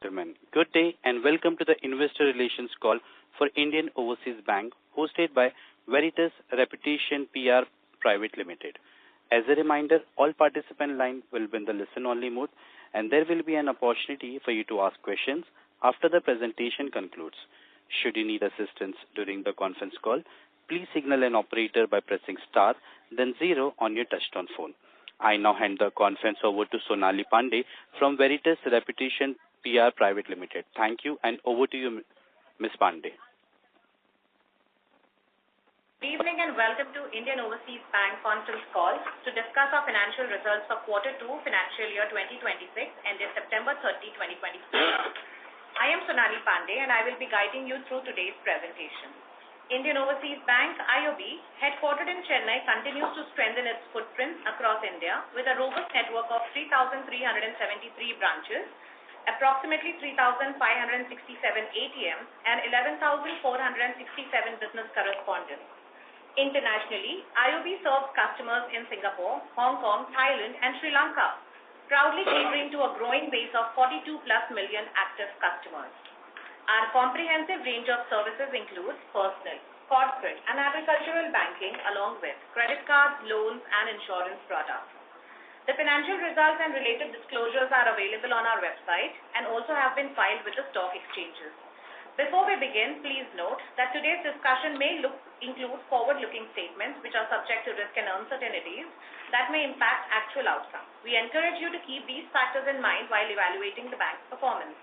gentlemen, good day and welcome to the Investor Relations call for Indian Overseas Bank hosted by Veritas Reputation PR Private Limited. As a reminder, all participant line will be in the listen-only mode and there will be an opportunity for you to ask questions after the presentation concludes. Should you need assistance during the conference call, please signal an operator by pressing star, then 0 on your touchtone phone. I now hand the conference over to Sonali Pandey from Veritas Reputation PR Private Limited. Thank you, and over to you, Ms. Pandey. Good evening and welcome to Indian Overseas Bank conference call to discuss our financial results for Q2 financial year 2026 ended September 30, 2026. I am Sonali Pandey and I will be guiding you through today's presentation. Indian Overseas Bank, IOB, headquartered in Chennai, continues to strengthen its footprint across India with a robust network of 3,373 branches, approximately 3,567 ATMs, and 11,467 business correspondents. Internationally, IOB serves customers in Singapore, Hong Kong, Thailand, and Sri Lanka, proudly catering to a growing base of 42+ million active customers. Our comprehensive range of services includes personal, corporate, and agricultural banking along with credit cards, loans, and insurance products. The financial results and related disclosures are available on our website and also have been filed with the stock exchanges. Before we begin, please note that today's discussion may include forward-looking statements which are subject to risk and uncertainties that may impact actual outcomes. We encourage you to keep these factors in mind while evaluating the bank's performance.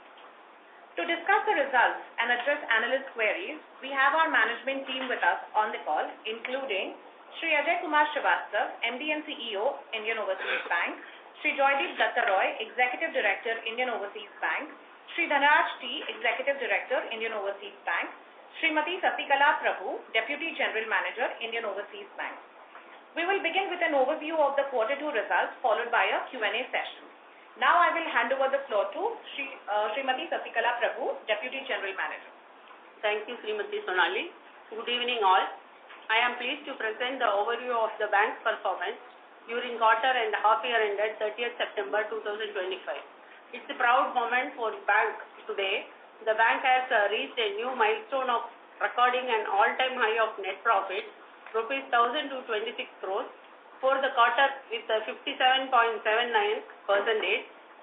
To discuss the results and address analyst queries, we have our management team with us on the call, including Shri Ajay Kumar Srivastava, MD and CEO, Indian Overseas Bank, Shri Joydeep Datta Roy, Executive Director, Indian Overseas Bank, Shri Dhanaraj T, Executive Director, Indian Overseas Bank, Srimati Sasikala Prabhu, Deputy General Manager, Indian Overseas Bank. We will begin with an overview of the Q2 results followed by a Q&A session. Now I will hand over the floor to Srimati Sasikala Prabhu, Deputy General Manager. Thank you, Srimati Sonali. Good evening all. I am pleased to present the overview of the bank's performance during quarter and half year ended 30th September 2025. It's a proud moment for the bank today. The bank has reached a new milestone of recording an all-time high of net profit, rupees 1,226 crores, for the quarter with a 57.79%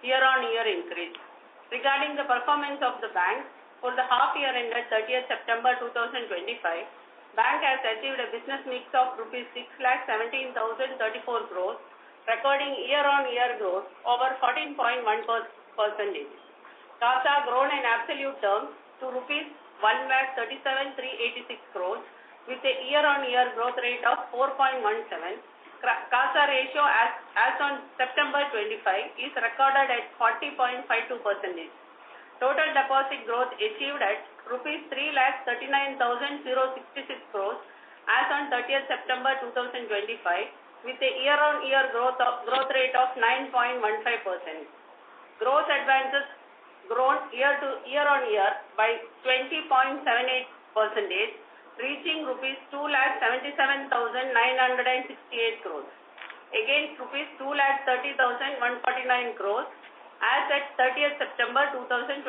year-on-year increase. Regarding the performance of the bank, for the half year ended 30th September 2025, bank has achieved a business mix of rupees 6,17,034 crores, recording year-on-year growth over 14.1%. CASA grown in absolute terms to rupees 1,37,386 crores with a year-on-year growth rate of 4.17%. CASA ratio as on September 25 is recorded at 40.52%. Total deposit growth achieved at rupees 3,39,066 crores as on 30th September 2025 with a year-on-year growth rate of 9.15%. Gross advances grown year-on-year by 20.78%. reaching rupees 2,77,968 crores against rupees 2,30,149 crores as at 30th September 2024.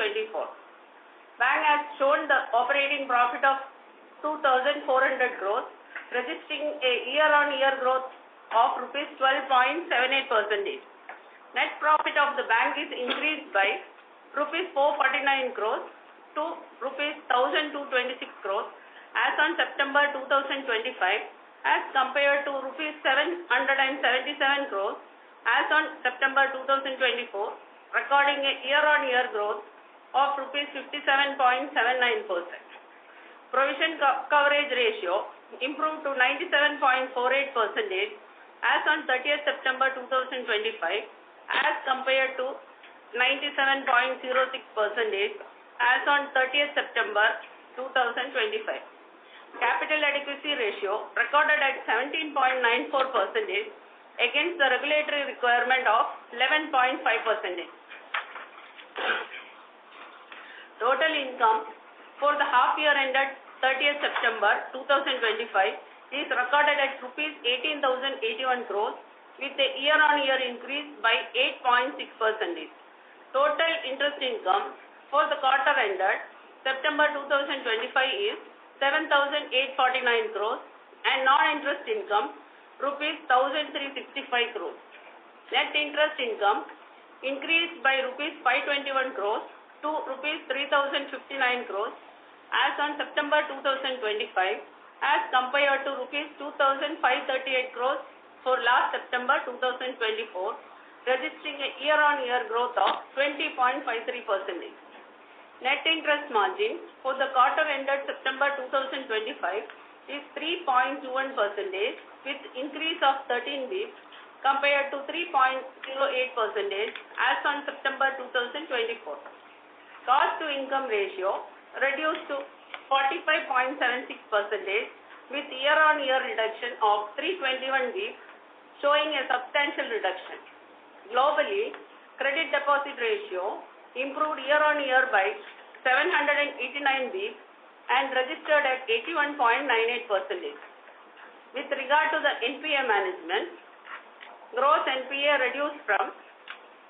Bank has shown the operating profit of 2,400 crores, registering a year-on-year growth of rupees 12.78%. Net profit of the bank is increased by rupees 449 crores to rupees 1,226 crores as on September 2025 as compared to rupees 777 crores as on September 2024, recording a year-on-year growth of rupees 57.79%. Provision coverage ratio improved to 97.48% as on 30th September 2025 as compared to 97.06% as on 30th September 2025. Capital adequacy ratio recorded at 17.94% against the regulatory requirement of 11.5%. Total income for the half year ended 30th September 2025 is recorded at rupees 18,081 crores with a year-on-year increase by 8.6%. Total interest income for the quarter ended September 2025 is 7,849 crores and non-interest income rupees 1,365 crores. Net interest income increased by rupees 521 crores to rupees 3,059 crores as on September 2025 as compared to rupees 2,538 crores for last September 2024, registering a year-on-year growth of 20.53%. Net interest margin for the quarter ended September 2025 is 3.21% with increase of 13 bps compared to 3.08% as on September 2024. Cost to income ratio reduced to 45.76% with year-on-year reduction of 321 bps, showing a substantial reduction. Globally, credit deposit ratio improved year-on-year by 789 bps and registered at 81.98%. With regard to the NPA management, gross NPA reduced from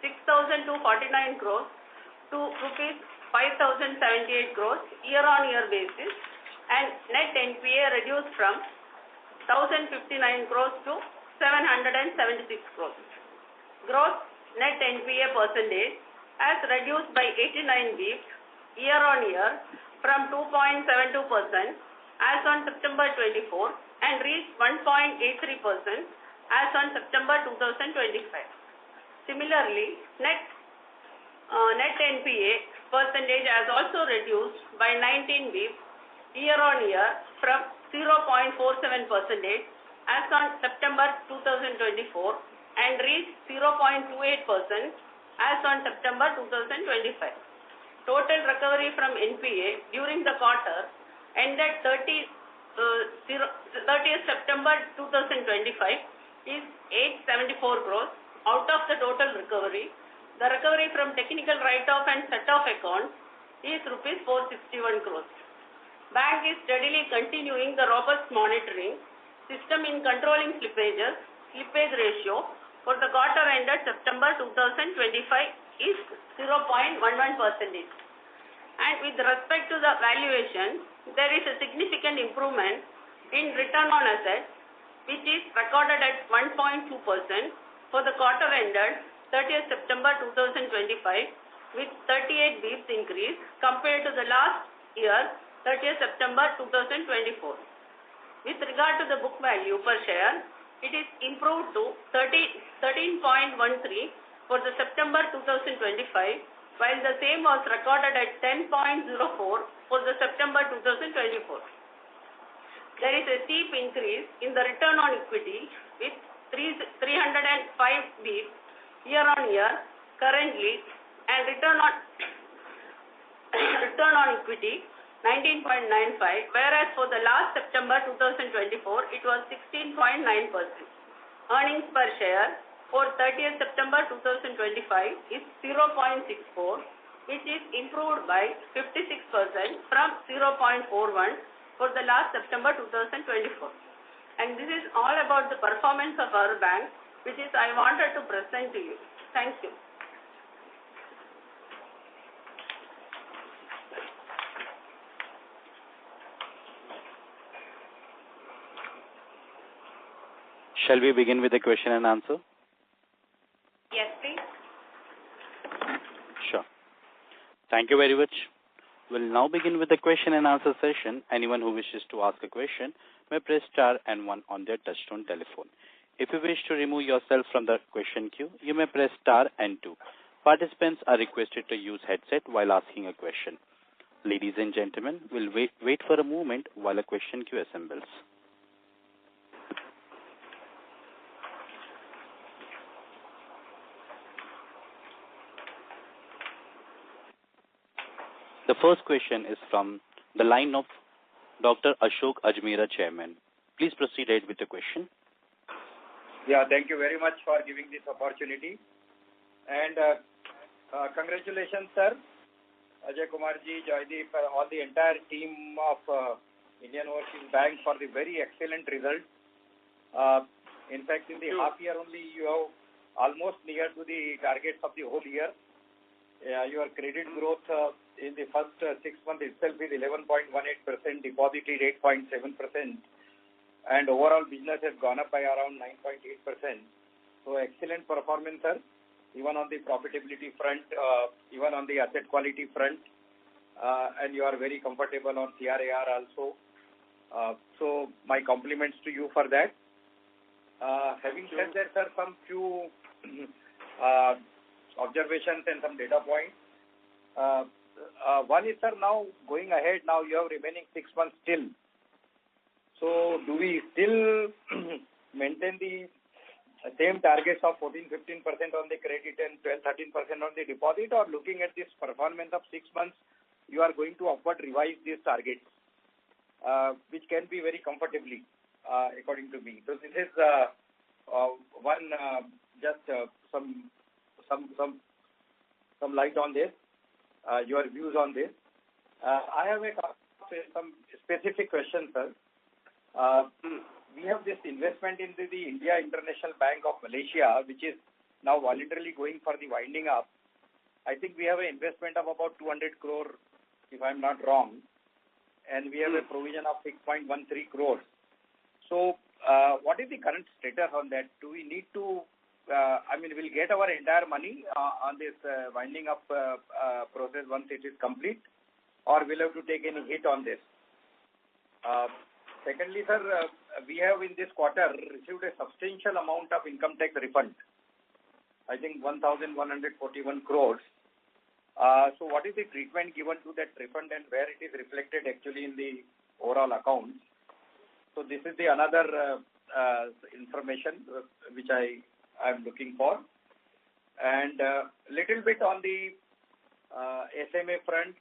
6,249 crores to rupees 5,078 crores year-on-year basis, and net NPA reduced from 1,059 crores to 776 crores. Gross net NPA percentage has reduced by 89 bps year-on-year from 2.72% as on September 24 and reached 1.83% as on September 2025. Similarly, net NPA percentage has also reduced by 19 bps year-on-year from 0.47% as on September 2024 and reached 0.28% as on September 2025. Total recovery from NPA during the quarter ended 30th September 2025 is 874 crores. Out of the total recovery, the recovery from technical write-off and set-off accounts is rupees 461 crores. Bank is steadily continuing the robust monitoring system in controlling slippages. Slippage ratio for the quarter ended September 2025 is 0.11%. And with respect to the valuation, there is a significant improvement in return on assets, which is recorded at 1.2% for the quarter ended 30th September 2025 with 38 bps increase compared to the last year 30th September 2024. With regard to the book value per share, it is improved to 13.13 for the September 2025, while the same was recorded at 10.04 for the September 2024. There is a steep increase in the return on equity with 305 bps year-on-year currently, and return on equity 19.95, whereas for the last September 2024 it was 16.9%. Earnings per share for 30th September 2025 is 0.64, which is improved by 56% from 0.41 for the last September 2024. And this is all about the performance of our bank, which is I wanted to present to you. Thank you. Shall we begin with the question and answer? Yes, please. Sure. Thank you very much. We'll now begin with the question and answer session. Anyone who wishes to ask a question may press star and one on their touchtone telephone. If you wish to remove yourself from the question queue, you may press star and two. Participants are requested to use headset while asking a question. Ladies and gentlemen, we'll wait for a moment while a question queue assembles. The first question is from the line of Dr. Ashok Ajmera, Chairman. Please proceed ahead with the question. Yeah, thank you very much for giving this opportunity. And congratulations, sir, Ajay Kumar ji, Joydeep, all the entire team of Indian Overseas Bank for the very excellent result. In fact, in the half year only, you have almost near to the targets of the whole year. Your credit growth first 6 months itself is 11.18%, deposit is 8.7%, and overall business has gone up by around 9.8%. So excellent performance, sir, even on the profitability front, even on the asset quality front, and you are very comfortable on CRAR also. So my compliments to you for that. Having said that, sir, some few observations and some data points. One is, sir, now going ahead, now you have remaining 6 months still. So do we still maintain the same targets of 14-15% on the credit and 12-13% on the deposit, or looking at this performance of 6 months, you are going to upward revise these targets, which can be very comfortably, according to me. So this is one, just some light on this, your views on this. I have some specific questions, sir. We have this investment into the India International Bank of Malaysia, which is now voluntarily going for the winding up. I think we have an investment of about 200 crore, if I'm not wrong, and we have a provision of 6.13 crores. So, what is the current status on that? Do we need to, we'll get our entire money on this winding up process once it is complete, or we'll have to take any hit on this? Secondly, sir, we have in this quarter received a substantial amount of income tax refund. I think 1,141 crores. So what is the treatment given to that refund and where it is reflected actually in the overall accounts? So this is the another information which I am looking for. And little bit on the SMA front,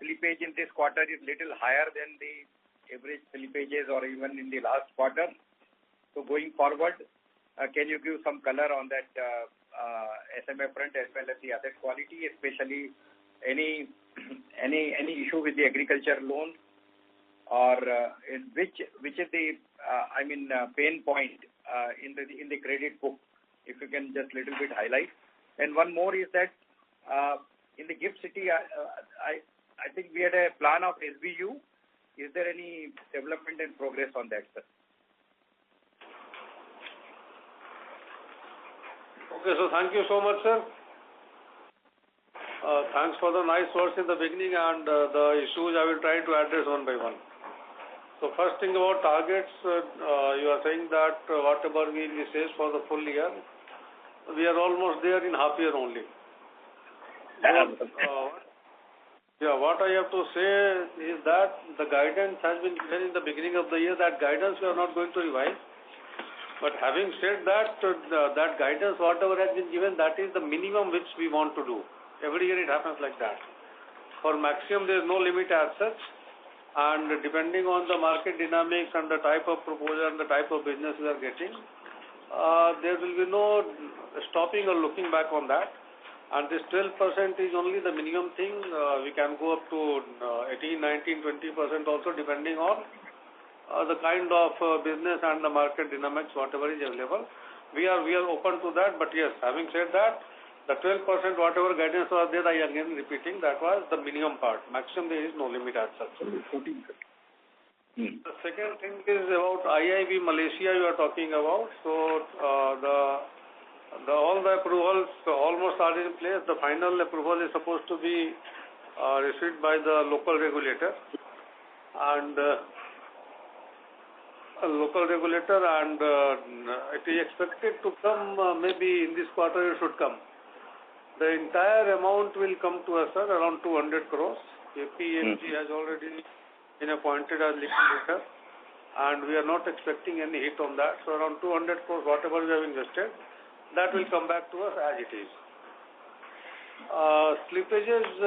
slippage in this quarter is little higher than the average slippages or even in the last quarter. So going forward, can you give some color on that SMA front as well as the asset quality, especially any issue with the agriculture loan, or in which is the pain point in the credit book, if you can just little bit highlight. And one more is that in the GIFT City, I think we had a plan of SBU. Is there any development and progress on that, sir? Okay, so thank you so much, sir. Thanks for the nice words in the beginning, and the issues I will try to address one by one. So first thing about targets, you are saying that whatever we say for the full year, we are almost there in half year only. What I have to say is that the guidance has been given in the beginning of the year. That guidance we are not going to revise. But having said that, that guidance, whatever has been given, that is the minimum which we want to do. Every year it happens like that. For maximum, there is no limit as such. And depending on the market dynamics and the type of proposal and the type of business we are getting, there will be no stopping or looking back on that. And this 12% is only the minimum thing. We can go up to 18, 19, 20% also, depending on the kind of business and the market dynamics, whatever is available. We are open to that. But yes, having said that, the 12% whatever guidance was there, I again repeating, that was the minimum part. Maximum there is no limit as such. 14. The second thing is about IIB Malaysia you are talking about. So all the approvals almost are in place. The final approval is supposed to be received by the local regulator, and it is expected to come maybe in this quarter. It should come. The entire amount will come to us, sir, around 200 crores. KPMG has already been appointed as liquidator, and we are not expecting any hit on that. So around 200 crores, whatever we have invested, that will come back to us as it is. Slippages,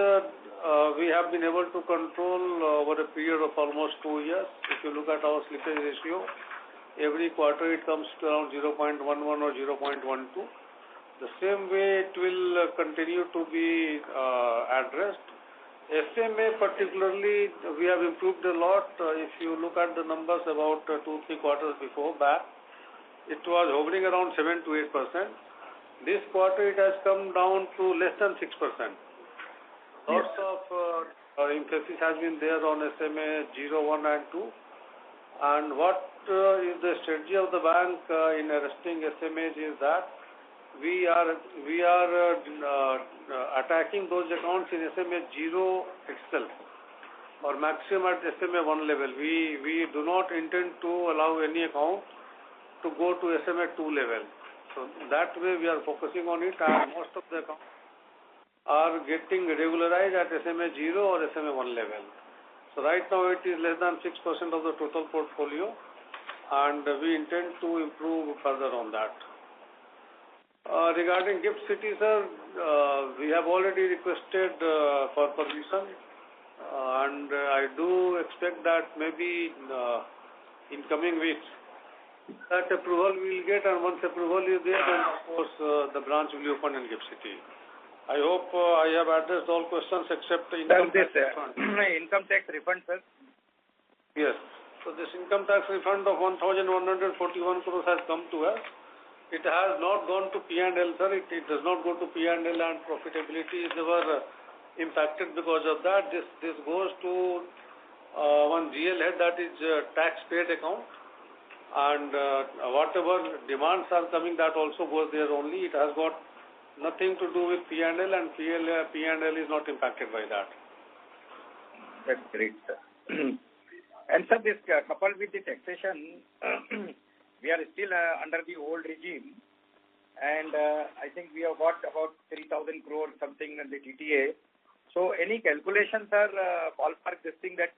we have been able to control over a period of almost 2 years. If you look at our slippage ratio, every quarter it comes to around 0.11 or 0.12. The same way it will continue to be addressed. SMA particularly, we have improved a lot. If you look at the numbers about 2-3 quarters before back, it was hovering around 7 to 8%. This quarter it has come down to less than 6%. Lots of emphasis has been there on SMA 0, 1 and 2. And what is the strategy of the bank in arresting SMAs is that we are attacking those accounts in SMA 0 itself or maximum at SMA 1 level. We do not intend to allow any account to go to SMA 2 level. So that way we are focusing on it, and most of the accounts are getting regularized at SMA 0 or SMA 1 level. So right now it is less than 6% of the total portfolio, and we intend to improve further on that. Regarding GIFT City, sir, we have already requested for permission, and I do expect that maybe in coming weeks that approval we will get, and once approval is there, then of course the branch will be open in GIFT City. I hope I have addressed all questions except the income tax refund. Income tax refund, sir? Yes. So this income tax refund of 1,141 crores has come to us. It has not gone to P&L, sir. It does not go to P&L, and profitability is never impacted because of that. This goes to one GL head, that is tax paid account, and whatever demands are coming, that also goes there only. It has got nothing to do with P&L, and P&L is not impacted by that. That's great, sir. And sir, this coupled with the taxation, we are still under the old regime, and I think we have got about 3,000 crore something in the TTA. So any calculations, sir, ballpark this thing, that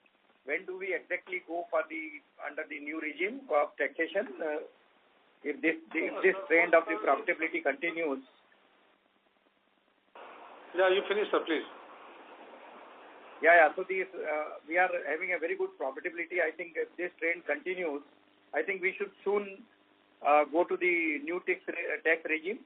when do we exactly go for under the new regime of taxation? If this trend of the profitability continues. Yeah, you finish, sir, please. Yeah. So we are having a very good profitability. I think if this trend continues, I think we should soon go to the new tax regime.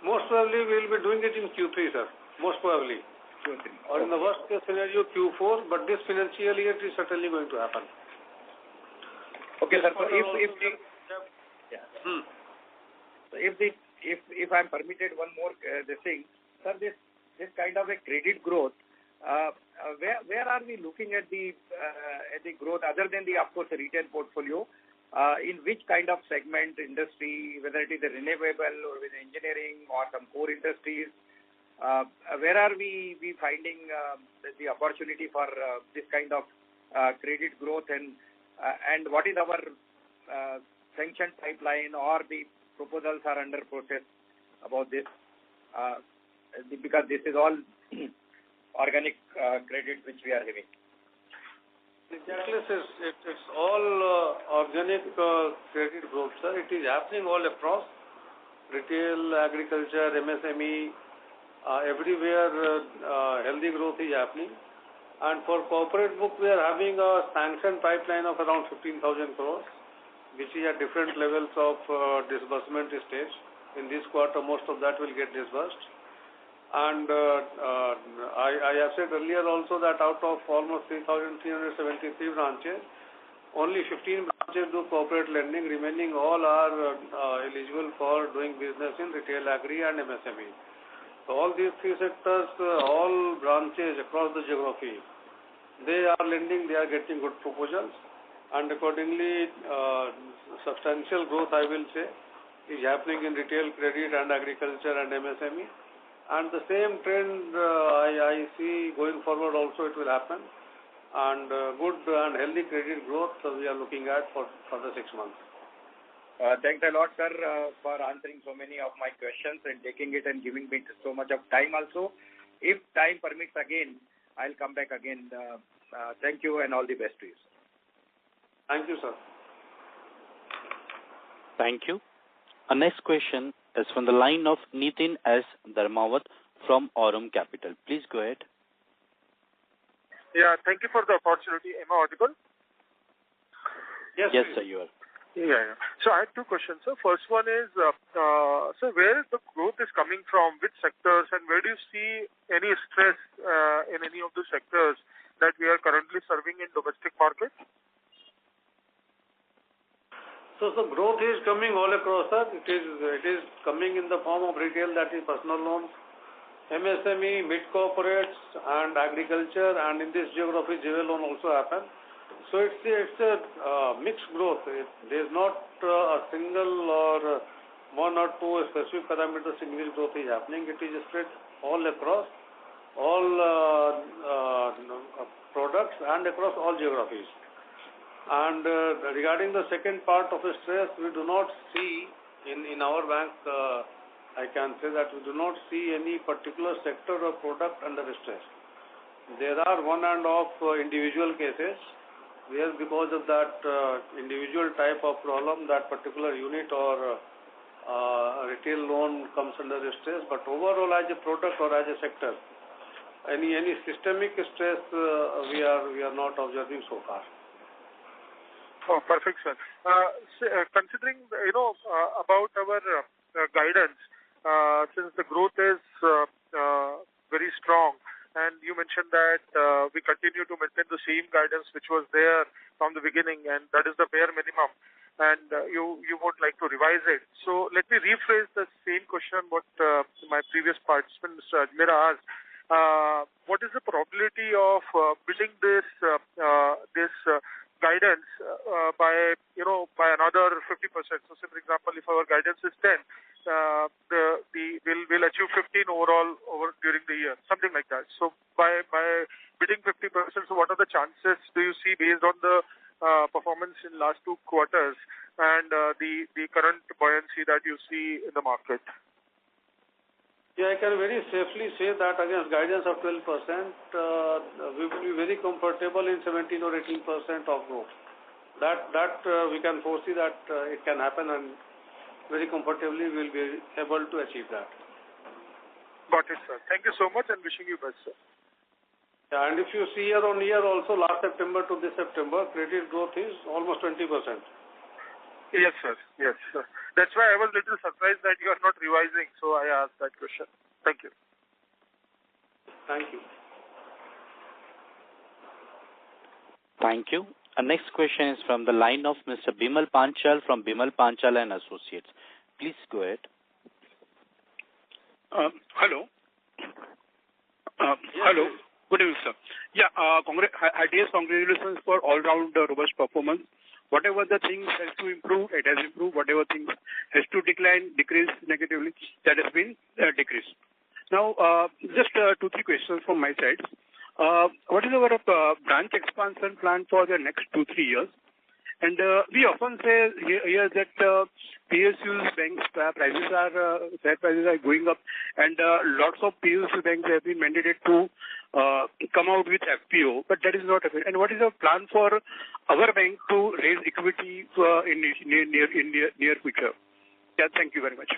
Most probably we will be doing it in Q3, sir. Most probably. Q3. Or in the worst case scenario, Q4, but this financial year it is certainly going to happen. Okay, sir. So if I'm permitted one more this thing, sir, this kind of a credit growth, where are we looking at the growth other than the, of course, retail portfolio? In which kind of segment, industry, whether it is a renewable or with engineering or some core industries, where are we finding the opportunity for this kind of credit growth, and what is our sanction pipeline, or the proposals are under process about this? Because this is all organic credit which we are having. Exactly, it's all organic credit growth, sir. It is happening all across retail, agriculture, MSME, everywhere healthy growth is happening. And for corporate book, we are having a sanction pipeline of around 15,000 crores, which is at different levels of disbursement stage. In this quarter, most of that will get disbursed. And I have said earlier also that out of almost 3,373 branches, only 15 branches do corporate lending. Remaining all are eligible for doing business in retail, agri and MSME. So all these three sectors, all branches across the geography, they are lending, they are getting good proposals, and accordingly substantial growth, I will say, is happening in retail credit and agriculture and MSME. And the same trend I see going forward also it will happen, and good and healthy credit growth we are looking at for the 6 months. Thanks a lot, sir, for answering so many of my questions and taking it and giving me so much of time also. If time permits again, I'll come back again. Thank you and all the best to you, sir. Thank you, sir. Thank you. Our next question is from the line of Nitin S. Dharmawat from Aurum Capital. Please go ahead. Yeah, thank you for the opportunity. Am I audible? Yes, sir, you are. Yeah. So I have two questions. So first one is, so where is the growth is coming from, which sectors, and where do you see any stress in any of the sectors that we are currently serving in domestic market? So the growth is coming all across, sir. It is coming in the form of retail, that is personal loans, MSME, mid-corporates and agriculture, and in this geography, JV loan also happen. So it's a mixed growth. There is not a single or one or two specific parameters in which growth is happening. It is spread all across all products and across all geographies. And regarding the second part of stress, we do not see in our bank, I can say that we do not see any particular sector or product under stress. There are one and off individual cases where because of that individual type of problem, that particular unit or retail loan comes under stress. But overall, as a product or as a sector, any systemic stress we are not observing so far. Oh, perfect, sir. Considering, about our guidance, since the growth is very strong, and you mentioned that we continue to maintain the same guidance which was there from the beginning, and that is the bare minimum, and you would like to revise it. So let me rephrase the same question what my previous participant, Mr. Ajmera, asked. What is the probability of building this guidance by another 50%? So, say for example, if our guidance is 10, we'll achieve 15 overall during the year, something like that. So, by bidding 50%, so what are the chances do you see based on the performance in last 2 quarters and the current buoyancy that you see in the market? Yeah, I can very safely say that against guidance of 12%, we will be very comfortable in 17 or 18% of growth. That we can foresee that it can happen, and very comfortably we will be able to achieve that. Got it, sir. Thank you so much and wishing you best, sir. Yeah, and if you see year on year also, last September to this September, credit growth is almost 20%. Yes, sir. Yes, sir. That's why I was a little surprised that you are not revising, so I asked that question. Thank you. Thank you. Thank you. Our next question is from the line of Mr. Bimal Panchal from Bimal Panchal and Associates. Please go ahead. Hello. Hello. Good evening, sir. Yeah, congratulations for all-round robust performance. Whatever the things has to improve, it has improved. Whatever things has to decrease negatively, that has been decreased. Now, just 2-3 questions from my side. What is our branch expansion plan for the next 2-3 years? And we often say here that PSUs banks share prices are going up, and lots of PSU banks have been mandated to come out with FPO, but that is not happening. And what is the plan for our bank to raise equity in near future? Yeah, thank you very much.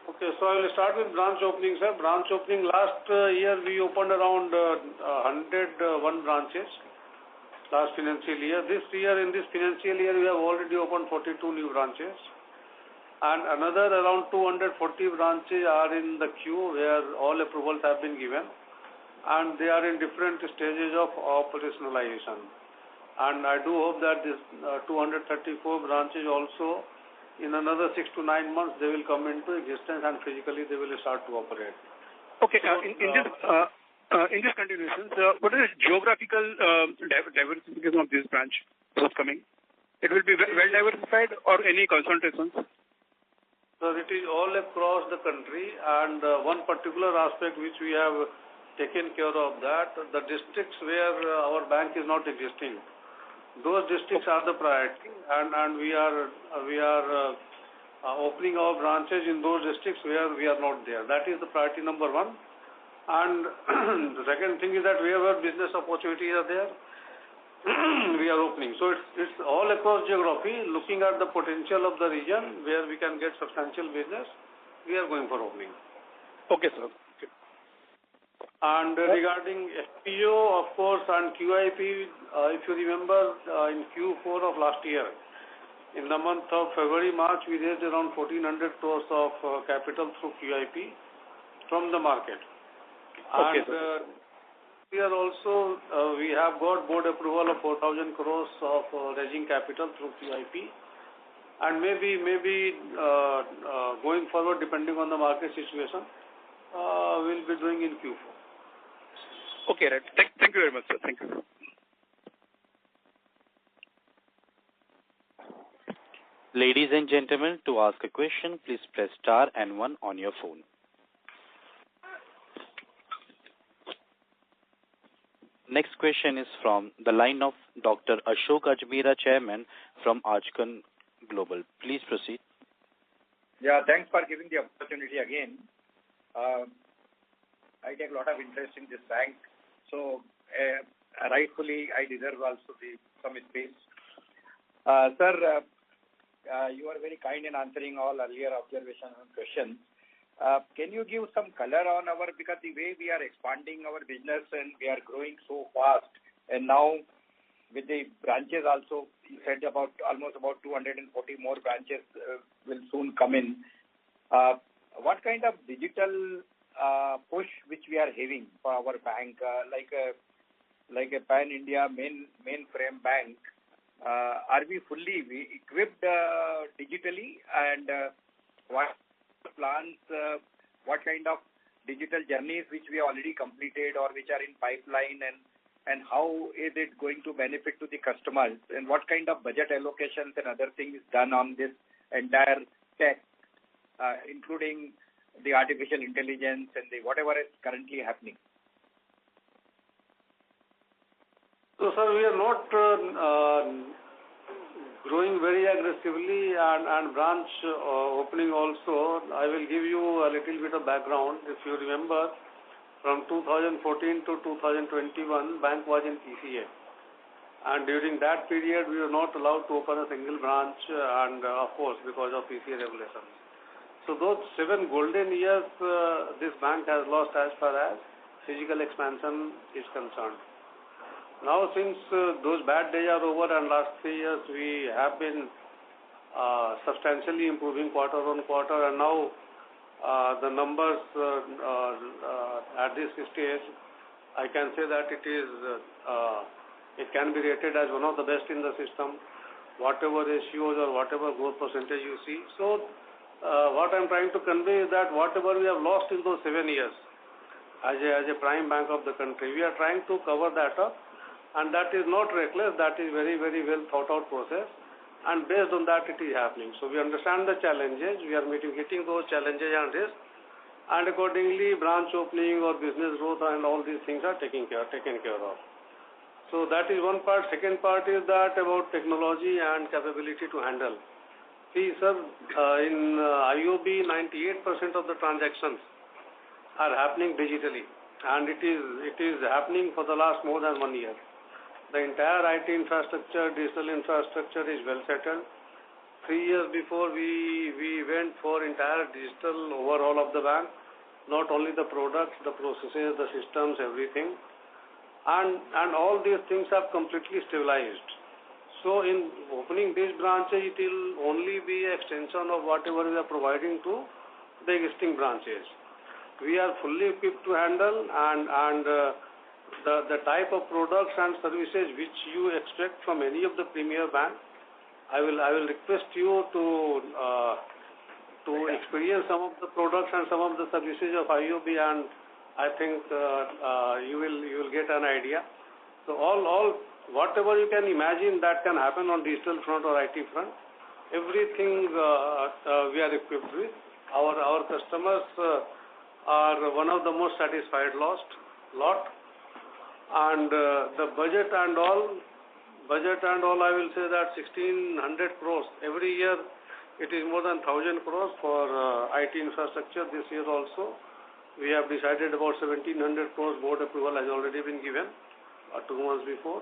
Okay, so I will start with branch openings. Branch opening last year we opened around 101 branches. Last financial year. This year, in this financial year, we have already opened 42 new branches. And another around 240 branches are in the queue where all approvals have been given. And they are in different stages of operationalization. And I do hope that this 234 branches also, in another 6 to 9 months, they will come into existence and physically they will start to operate. Okay, in this continuation, what is the geographical diversification of this branch forthcoming? It will be well diversified or any concentrations? So it is all across the country, and one particular aspect which we have taken care of that, the districts where our bank is not existing, those districts are the priority, and we are opening our branches in those districts where we are not there. That is the priority number one. And the second thing is that wherever business opportunities are there, we are opening. So it's all across geography, looking at the potential of the region where we can get substantial business, we are going for opening. Okay, sir. Okay. And regarding FPO, of course, and QIP, if you remember, in Q4 of last year, in the month of February, March, we raised around 1,400 crores of capital through QIP from the market. Okay, and here also, we have got board approval of 4,000 crores of raising capital through QIP. and maybe going forward, depending on the market situation, we'll be doing in Q4. Okay, right. Thank you very much, sir. Thank you. Ladies and gentlemen, to ask a question, please press star and 1 on your phone. Next question is from the line of Dr. Ashok Ajmera, Chairman from Ajcon Global. Please proceed. Yeah, thanks for giving the opportunity again. I take a lot of interest in this bank, so rightfully I deserve also some space. Sir, you are very kind in answering all earlier observations and questions. Can you give some color on because the way we are expanding our business and we are growing so fast, and now with the branches also, you said almost about 240 more branches will soon come in. What kind of digital push which we are having for our bank, like a pan-India mainframe bank? Are we fully equipped digitally, and what plans, what kind of digital journeys which we already completed or which are in pipeline, and how is it going to benefit to the customers, and what kind of budget allocations and other things done on this entire tech, including the artificial intelligence and whatever is currently happening? So, sir, we are not growing very aggressively and branch opening also. I will give you a little bit of background. If you remember, from 2014 to 2021, bank was in PCA. And during that period, we were not allowed to open a single branch, and of course, because of PCA regulations. So those 7 golden years, this bank has lost as far as physical expansion is concerned. Now, since those bad days are over and last 3 years we have been substantially improving quarter on quarter, and now the numbers at this stage, I can say that it can be rated as one of the best in the system, whatever ratios or whatever growth percentage you see. So, what I'm trying to convey is that whatever we have lost in those 7 years as a prime bank of the country, we are trying to cover that up. And that is not reckless, that is very, very well thought out process, and based on that it is happening. So we understand the challenges, we are mitigating those challenges and risks, and accordingly branch opening or business growth and all these things are taken care of. So that is one part. Second part is that about technology and capability to handle. See, sir, in IOB, 98% of the transactions are happening digitally, and it is happening for the last more than 1 year. The entire IT infrastructure, digital infrastructure is well settled. 3 years before, we went for entire digital overhaul of the bank, not only the products, the processes, the systems, everything. And all these things have completely stabilized. So in opening these branches, it will only be extension of whatever we are providing to the existing branches. We are fully equipped to handle, and the type of products and services which you expect from any of the premier banks, I will request you to experience some of the products and some of the services of IOB, and I think you will get an idea. So all whatever you can imagine that can happen on digital front or IT front, everything we are equipped with. Our customers are one of the most satisfied lot. And the budget and all, I will say that 1,600 crores. Every year it is more than 1,000 crores for IT infrastructure. This year also, we have decided about 1,700 crores. Board approval has already been given 2 months before.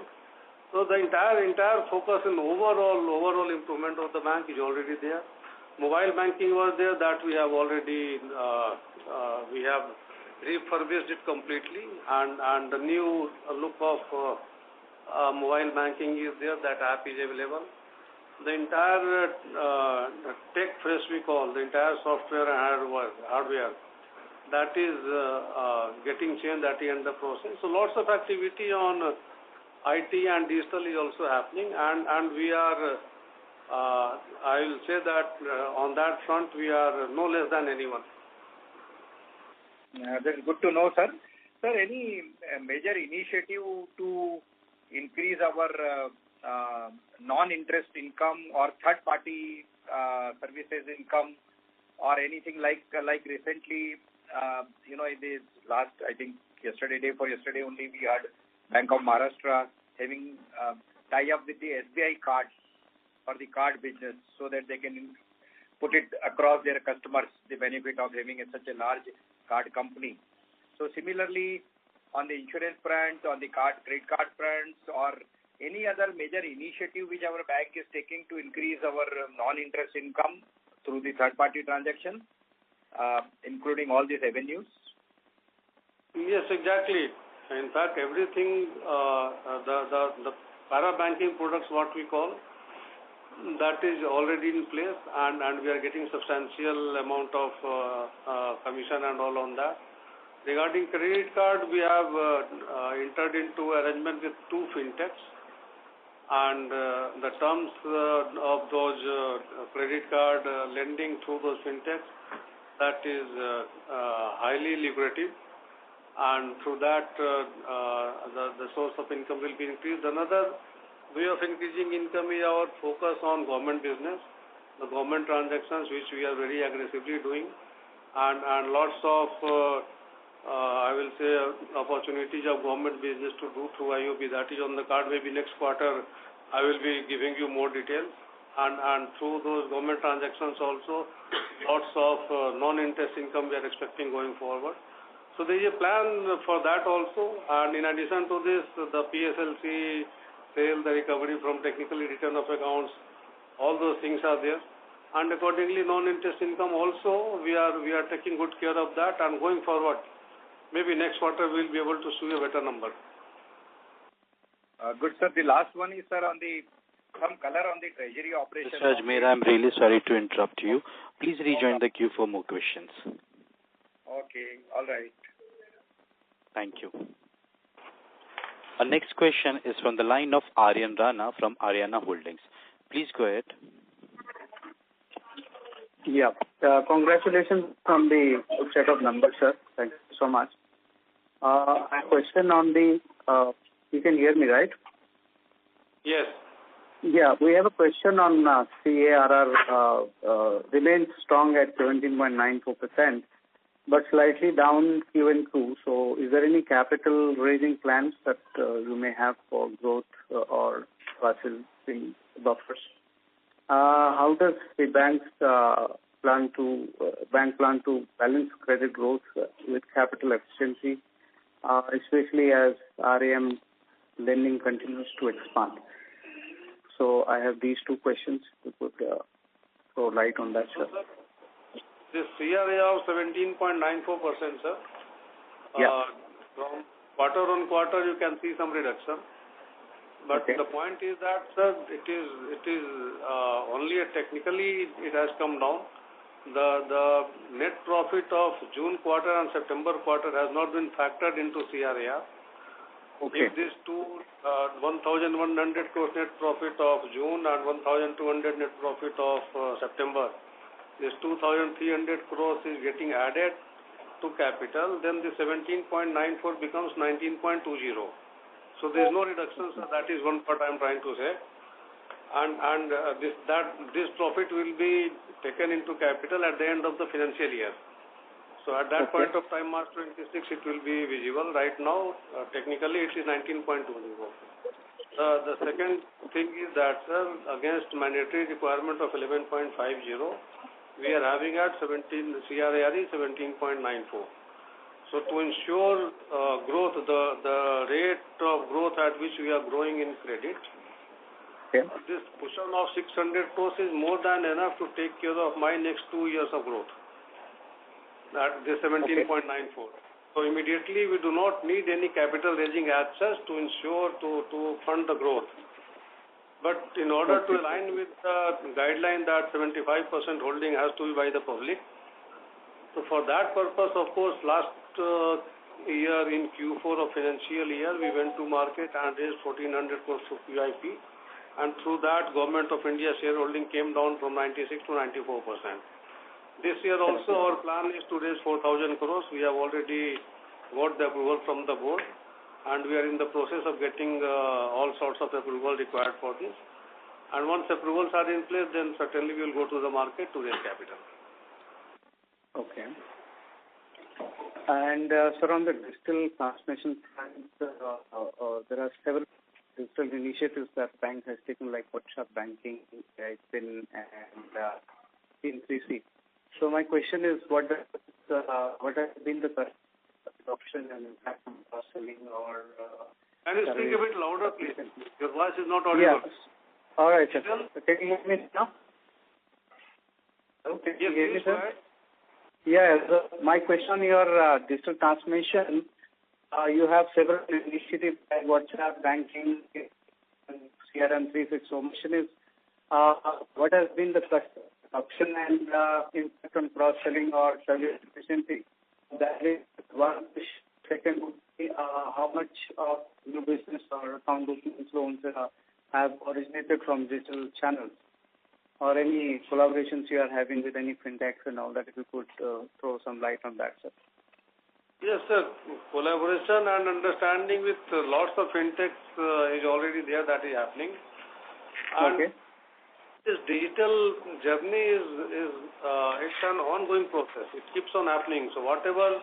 So the entire focus in overall improvement of the bank is already there. Mobile banking was there, that we have already we have refurbished it completely, and the new look of mobile banking is there. That app is available. The entire tech fresh we call, the entire software and hardware, that is getting changed at the end of the process. So lots of activity on IT and digital is also happening, and we are I will say that on that front we are no less than anyone. That's good to know, sir. Sir, any major initiative to increase our non-interest income or third-party services income, or anything like recently, in this last, I think yesterday only we had Bank of Maharashtra having tie up with the SBI cards for the card business, so that they can put it across their customers the benefit of having such a large card company. So similarly, on the insurance front, on the credit card front, or any other major initiative which our bank is taking to increase our non-interest income through the third-party transactions, including all these avenues? Yes, exactly. In fact, everything, the para-banking products, what we call, that is already in place, and we are getting substantial amount of commission and all on that. Regarding credit card, we have entered into arrangement with 2 fintechs, and the terms of those credit card lending through those fintechs, that is highly lucrative, and through that the source of income will be increased. Another way of increasing income is our focus on government business, the government transactions, which we are very aggressively doing, and lots of I will say opportunities of government business to do through IOB. That is on the card. Maybe next quarter I will be giving you more details, and through those government transactions also lots of non-interest income we are expecting going forward. So there is a plan for that also, and in addition to this, the PSLC sale, the recovery from technically written off accounts, all those things are there, and accordingly non-interest income also we are taking good care of that, and going forward maybe next quarter we will be able to show you a better number. Good, sir. The last one is, sir, on some color on the treasury operation. Mr. Ajmer, I'm really sorry to interrupt you. Please rejoin the queue for more questions. Okay, all right. Thank you. Our next question is from the line of Aryan Rana from Aryana Holdings. Please go ahead. Yeah. Congratulations on the set of numbers, sir. Thank you so much. A question on the, you can hear me, right? Yes. Yeah, we have a question on CARR remains strong at 17.94%, but slightly down Q&Q. So is there any capital raising plans that you may have for growth or processing buffers? How does the bank plan to balance credit growth with capital efficiency, especially as RAM lending continues to expand? So I have these 2 questions to put throw light on that, sir. This CRA of 17.94%, sir. Yeah. From quarter on quarter, you can see some reduction. But okay. The point is that, sir, it is only technically it has come down. The net profit of June quarter and September quarter has not been factored into CRAR. Okay. If these 1,100 crores net profit of June and 1,200 net profit of September, this 2,300 crores is getting added to capital, then the 17.94 becomes 19.20. So there is no reduction, so that is one part I am trying to say. And this profit will be taken into capital at the end of the financial year. So at that point of time, March 26, it will be visible. Right now, technically it is 19.20. The second thing is that, sir, against mandatory requirement of 11.50, we are having at CRAR is 17.94. So to ensure growth, the rate of growth at which we are growing in credit, this cushion of 600 crores is more than enough to take care of my next 2 years of growth. That the 17.94. So immediately we do not need any capital raising as such to ensure to fund the growth. But in order to align with the guideline that 75% holding has to be by the public, so for that purpose, of course, last year in Q4 of financial year, we went to market and raised 1,400 crores of QIP, and through that, Government of India shareholding came down from 96 to 94%. This year also, our plan is to raise 4,000 crores. We have already got the approval from the board, and we are in the process of getting all sorts of approval required for this. And once approvals are in place, then certainly we will go to the market to raise capital. Okay. And sir, on the digital transformation front, there are several digital initiatives that bank has taken, like WhatsApp banking, PIN, and P3C. So my question is, what has been the adoption and impact on cross-selling or? Can you speak a bit louder, please? Your voice is not audible. Yes. All right, sir. Can you hear me now? Okay. Yes, please go ahead. Yeah, my question on your digital transformation, you have several initiatives like WhatsApp, banking, and CRM 360. So mission is, what has been the adoption and impact on cross-selling or service efficiency? That is one. Second would be, how much of new business or account opening loans have originated from digital channels? Or any collaborations you are having with any fintechs and all that, if you could throw some light on that, sir. Yes, sir. Collaboration and understanding with lots of fintechs is already there, that is happening. And okay. This digital journey is it's an ongoing process. It keeps on happening. So whatever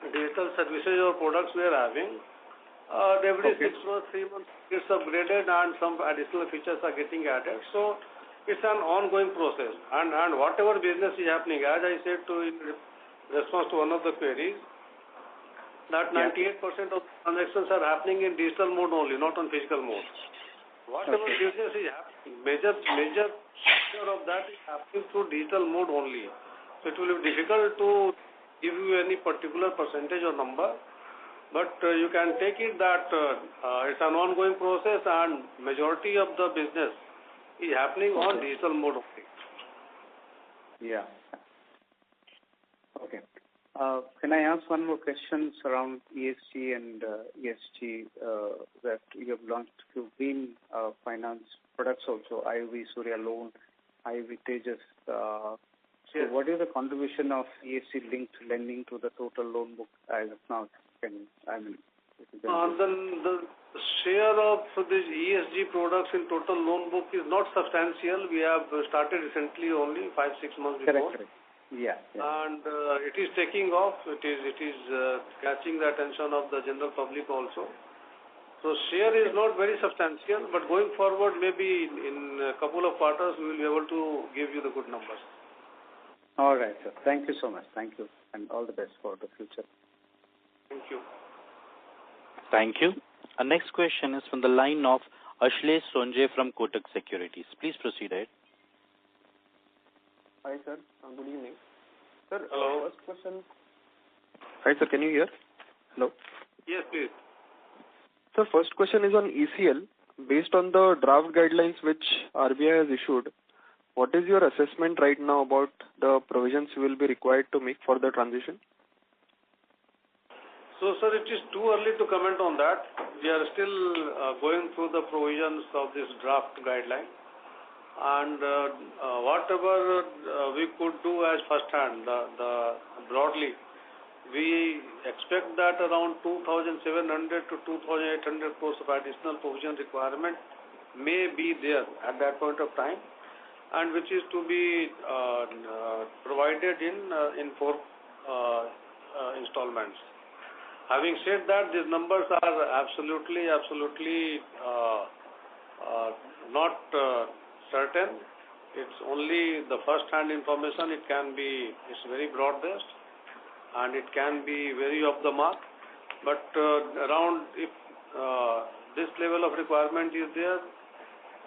digital services or products we are having, every 6 months, 3 months, it's upgraded and some additional features are getting added. So it's an ongoing process. And whatever business is happening, as I said in response to one of the queries, that 98% of transactions are happening in digital mode only, not on physical mode. Whatever business is happening, major share of that is happening through digital mode only. So it will be difficult to give you any particular percentage or number, but you can take it that it's an ongoing process and majority of the business is happening on digital mode only. Yeah. Okay. Can I ask one more question around ESG and ESG that you have launched few green finance products also, IOV Surya Loan, IOV Tejas. So what is the contribution of ESG linked lending to the total loan book as of now? The share of these ESG products in total loan book is not substantial. We have started recently only 5-6 months before. Correct. Yeah. And it is taking off. It is catching the attention of the general public also. So share is not very substantial, but going forward, maybe in a couple of quarters, we will be able to give you the good numbers. All right, sir. Thank you so much. Thank you, and all the best for the future. Thank you. Thank you. Our next question is from the line of Ashlesh Sonje from Kotak Securities. Please proceed ahead. Hi, sir. Good evening. Sir, hello. First question. Hi, sir. Can you hear? Hello? Yes, please. Sir, first question is on ECL. Based on the draft guidelines which RBI has issued, what is your assessment right now about the provisions you will be required to make for the transition? So, sir, it is too early to comment on that. We are still going through the provisions of this draft guideline. And whatever we could do as first hand, broadly, we expect that around 2,700 to 2,800 crores of additional provision requirement may be there at that point of time, and which is to be provided in 4 installments. Having said that, these numbers are absolutely not certain. It's only the first-hand information. It's very broad-based, and it can be very off the mark. But around if this level of requirement is there,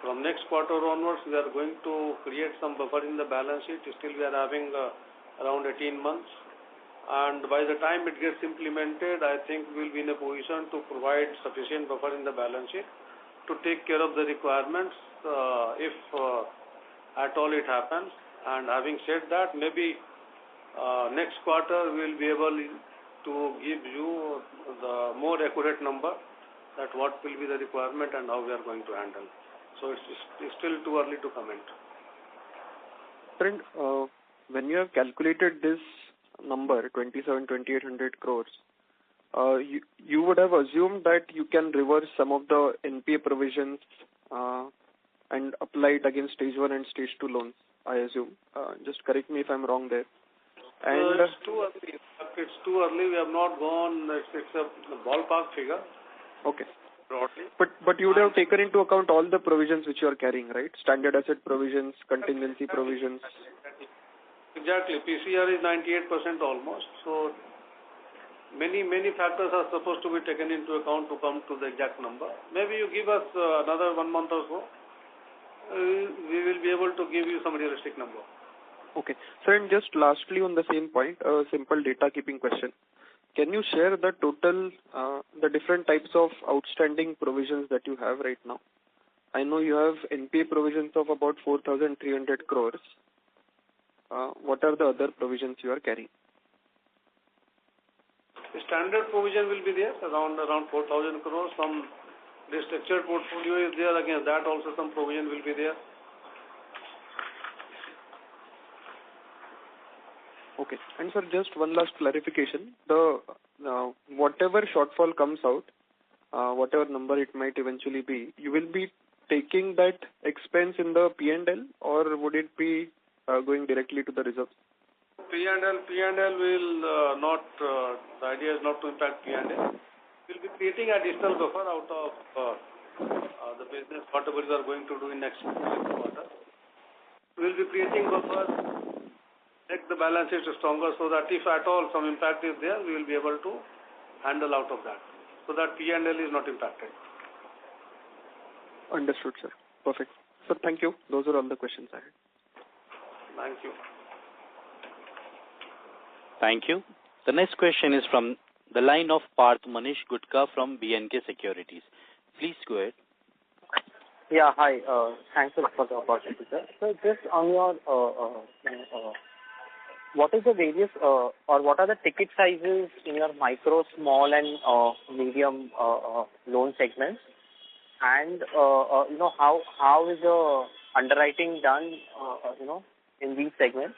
from next quarter onwards, we are going to create some buffer in the balance sheet. Still, we are having around 18 months. And by the time it gets implemented, I think we will be in a position to provide sufficient buffer in the balance sheet to take care of the requirements if at all it happens. And having said that, maybe next quarter we will be able to give you the more accurate number that what will be the requirement and how we are going to handle. So it's still too early to comment. Friend, when you have calculated this number, 2,800 crores, you would have assumed that you can reverse some of the NPA provisions and apply it against stage 1 and stage 2 loans, I assume. Just correct me if I'm wrong there. And it's too early. It's too early. We have not gone. It's a ballpark figure. Okay. Broadly. But you would have taken into account all the provisions which you are carrying, right? Standard asset provisions, contingency provisions. Exactly. PCR is 98% almost. So many factors are supposed to be taken into account to come to the exact number. Maybe you give us another 1 month or so. We will be able to give you some realistic number. Okay. Sir, and just lastly on the same point, a simple data keeping question. Can you share the total, the different types of outstanding provisions that you have right now? I know you have NPA provisions of about 4,300 crores. What are the other provisions you are carrying? The standard provision will be there, around 4,000 crores. Some restructured portfolio is there. Against that also some provision will be there. Okay. And sir, just one last clarification. The whatever shortfall comes out, whatever number it might eventually be, you will be taking that expense in the P&L, or would it be going directly to the reserves? P&L will not, the idea is not to impact P&L. We'll be creating additional buffer out of the business, whatever we are going to do in next quarter. We'll be creating buffer, make the balance sheet stronger so that if at all some impact is there, we will be able to handle out of that. So that P&L is not impacted. Understood, sir. Perfect. Sir, thank you. Those are all the questions I had. Thank you. Thank you. The next question is from the line of Parth Manish Gutka from B&K Securities. Please go ahead. Yeah, hi. Thanks a lot for the opportunity, sir. So just on your, what is the various, or what are the ticket sizes in your micro, small and medium loan segments? And, how is the underwriting done, in these segments?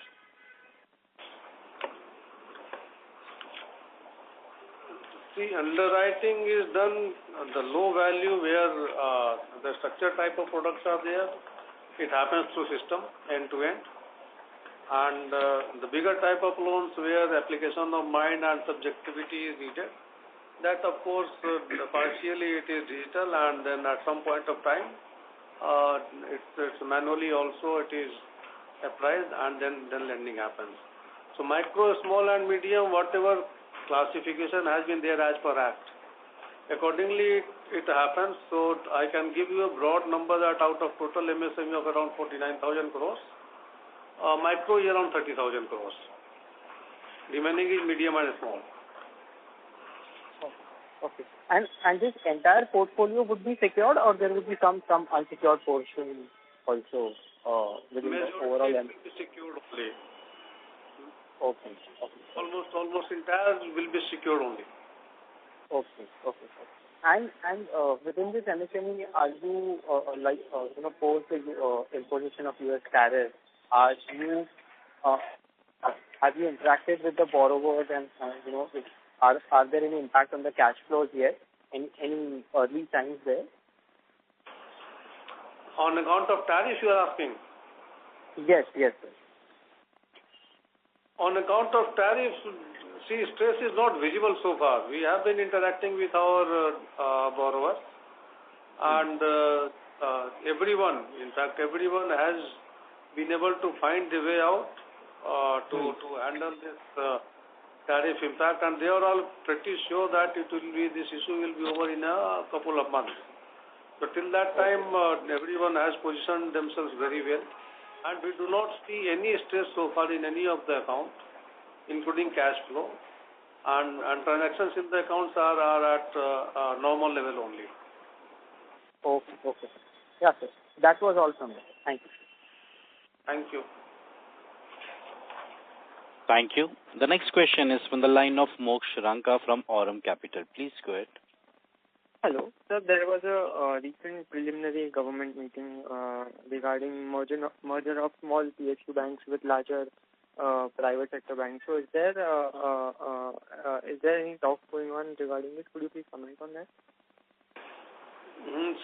See, underwriting is done the low value where the structured type of products are there. It happens through system end to end. And the bigger type of loans where the application of mind and subjectivity is needed, that of course partially it is digital, and then at some point of time it's manually also it is appraised, and then lending happens. So micro, small and medium, whatever classification has been there as per Act, accordingly it happens. So I can give you a broad number that out of total MSME of around 49,000 crores, micro is around 30,000 crores. Remaining is medium and small. Okay. And this entire portfolio would be secured, or there would be some unsecured portion also within the overall? Majority will be secured only. Okay. Almost entire will be secured only. Okay. And within this MSME, are you post the imposition of US tariffs, have you interacted with the borrowers, and are there any impact on the cash flows yet? Any early signs there? On account of tariff, you are asking? Yes, sir. On account of tariffs, see, stress is not visible so far. We have been interacting with our borrowers, and everyone has been able to find the way out to handle this tariff impact, and they are all pretty sure that this issue will be over in a couple of months. So till that time, everyone has positioned themselves very well, and we do not see any stress so far in any of the accounts, including cash flow, and transactions in the accounts are at normal level only. Okay. Yeah, sir. That was all from me. Thank you. Thank you. Thank you. The next question is from the line of Moksh Ranka from Aurum Capital. Please go ahead. Hello. Sir, there was a recent preliminary government meeting regarding merger of small PSU banks with larger private sector banks. So is there any talk going on regarding this? Could you please comment on that?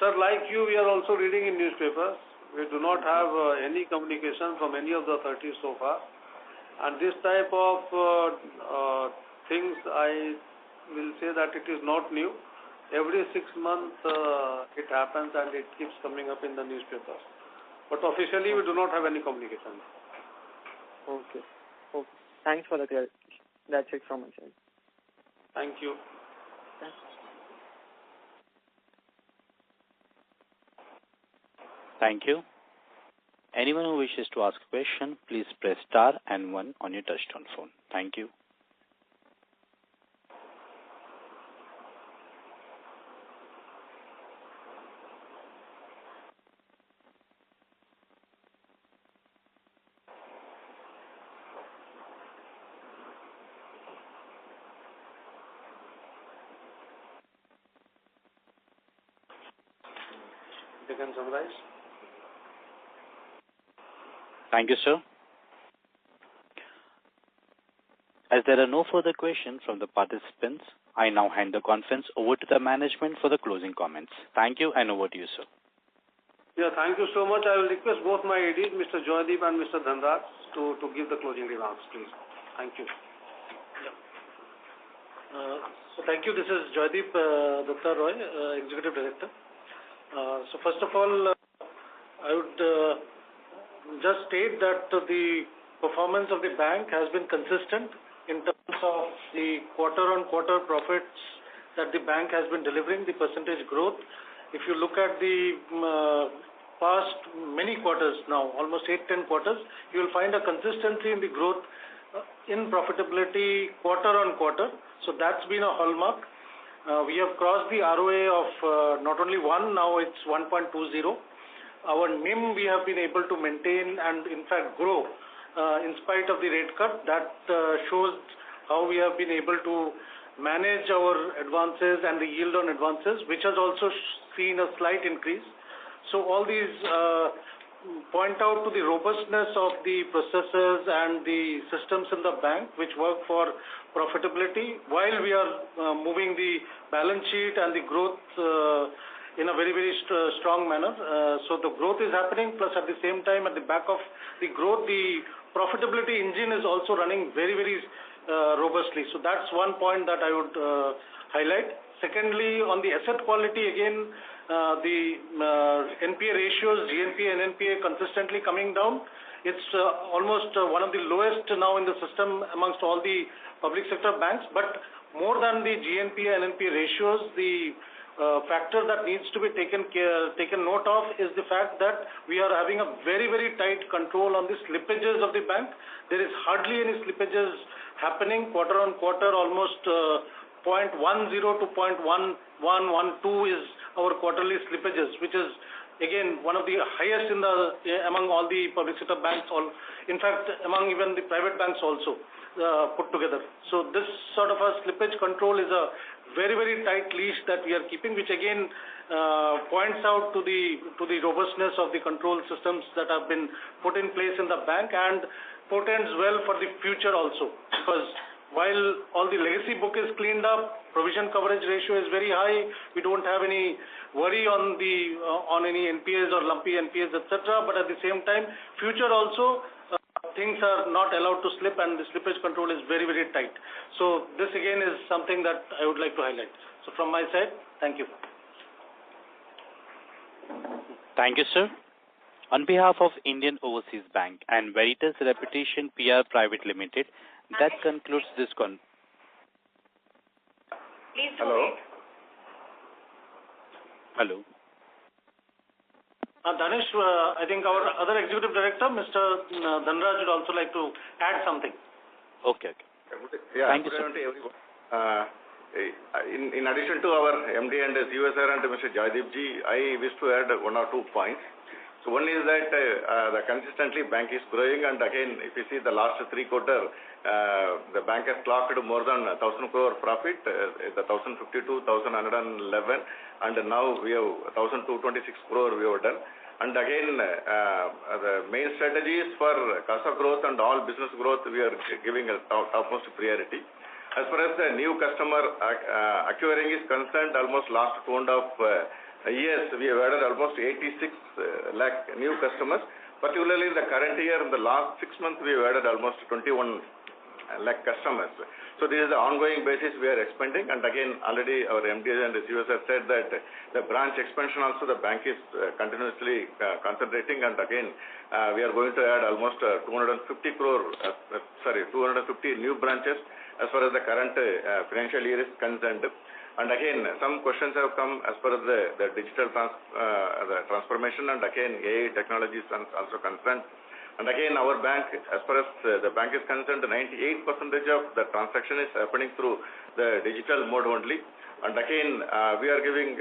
Sir, like you, we are also reading in newspapers. We do not have any communication from any of the authorities so far. And this type of things, I will say that it is not new. Every 6 months it happens and it keeps coming up in the newspapers. But officially we do not have any communication. Okay. Thanks for the clarification. That's it from my side. Thank you. Thanks. Thank you. Anyone who wishes to ask a question, please press star and 1 on your touchtone phone. Thank you. You can summarize. Thank you, sir. As there are no further questions from the participants, I now hand the conference over to the management for the closing comments. Thank you, and over to you, sir. Yeah, thank you so much. I will request both my ADs, Mr. Joydeep and Mr. Dhanraj, to give the closing remarks, please. Thank you. So thank you. This is Joydeep Dutta Roy, Executive Director. So first of all, I would just state that the performance of the bank has been consistent in terms of the quarter-on-quarter profits that the bank has been delivering, the percentage growth. If you look at the past many quarters now, almost 8-10 quarters, you will find a consistency in the growth in profitability quarter-on-quarter. So that's been a hallmark. We have crossed the ROA of not only 1, now it's 1.20. Our NIM we have been able to maintain and in fact grow in spite of the rate cut. That shows how we have been able to manage our advances and the yield on advances, which has also seen a slight increase. So all these point out to the robustness of the processes and the systems in the bank which work for profitability while we are moving the balance sheet and the growth in a very, very strong manner. So the growth is happening, plus at the same time, at the back of the growth, the profitability engine is also running very, very robustly. So that's one point that I would highlight. Secondly, on the asset quality, again, the NPA ratios, GNPA and NPA consistently coming down. It's almost one of the lowest now in the system amongst all the public sector banks. But more than the GNPA and NPA ratios, the factor that needs to be taken note of is the fact that we are having a very, very tight control on the slippages of the bank. There is hardly any slippages happening quarter on quarter. Almost 0.10 to 0.1112 is our quarterly slippages, which is again one of the highest in among all the public sector banks, in fact among even the private banks also put together. So this sort of a slippage control is a very, very tight leash that we are keeping, which again points out to the robustness of the control systems that have been put in place in the bank and portends well for the future also, because while all the legacy book is cleaned up, provision coverage ratio is very high. We don't have any worry on any NPAs or lumpy NPAs, etc. But at the same time, future also things are not allowed to slip, and the slippage control is very, very tight. So this again is something that I would like to highlight. So from my side, thank you. Thank you, sir. On behalf of Indian Overseas Bank and Veritas Reputation PR Private Limited, that concludes this con. Please do Hello. wait. Hello. Danish, I think our other executive director, Mr. Dhanraj, would also like to add something. Okay. Yeah, Thank you, sir. everyone. In addition to our MD and CUSR and Mr. Joydeep ji, I wish to add 1 or 2 points. So one is that the consistently bank is growing, and again, if you see the last 3 quarters, the bank has clocked more than 1,000 crore profit, the 1,052, 1,111, and now we have 1,226 crore we have done. And again, the main strategies for CASA growth and all business growth, we are giving a topmost priority. As far as the new customer acquiring is concerned, almost last 2.5 years, we have added almost 86 lakh new customers. Particularly in the current year, in the last 6 months, we have added almost 21 lakh customers. So this is the ongoing basis we are expanding, and again already our MDs and receivers have said that the branch expansion also the bank is continuously concentrating, and again we are going to add almost 250 new branches as far as the current financial year is concerned. And again, some questions have come as far as the digital the transformation, and again AI technology is also concerned. And again, our bank, as far as the bank is concerned, 98% of the transaction is happening through the digital mode only. And again, we are giving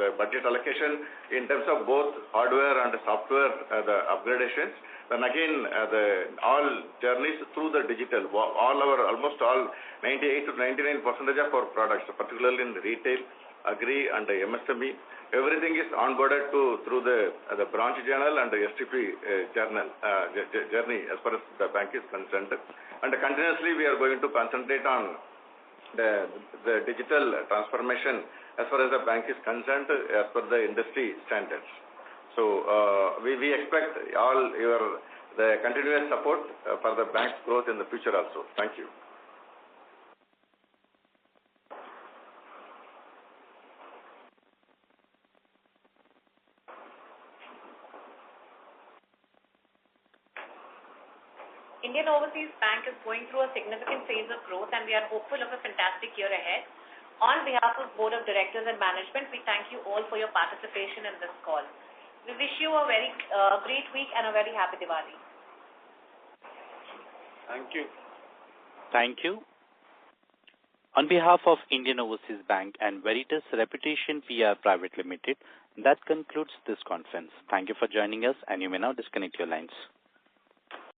the budget allocation in terms of both hardware and software, the upgradations. Then again, all journeys through the digital, almost all 98 to 99% of our products, particularly in the retail, agri and the MSME, everything is onboarded through the branch channel and the STP journey as far as the bank is concerned. And continuously we are going to concentrate on the digital transformation as far as the bank is concerned as per the industry standards. So we expect all the continuous support for the bank's growth in the future also. Thank you. Indian Overseas Bank is going through a significant phase of growth, and we are hopeful of a fantastic year ahead. On behalf of Board of Directors and Management, we thank you all for your participation in this call. We wish you a very great week and a very happy Diwali. Thank you. Thank you. On behalf of Indian Overseas Bank and Veritas Reputation PR Private Limited, that concludes this conference. Thank you for joining us, and you may now disconnect your lines.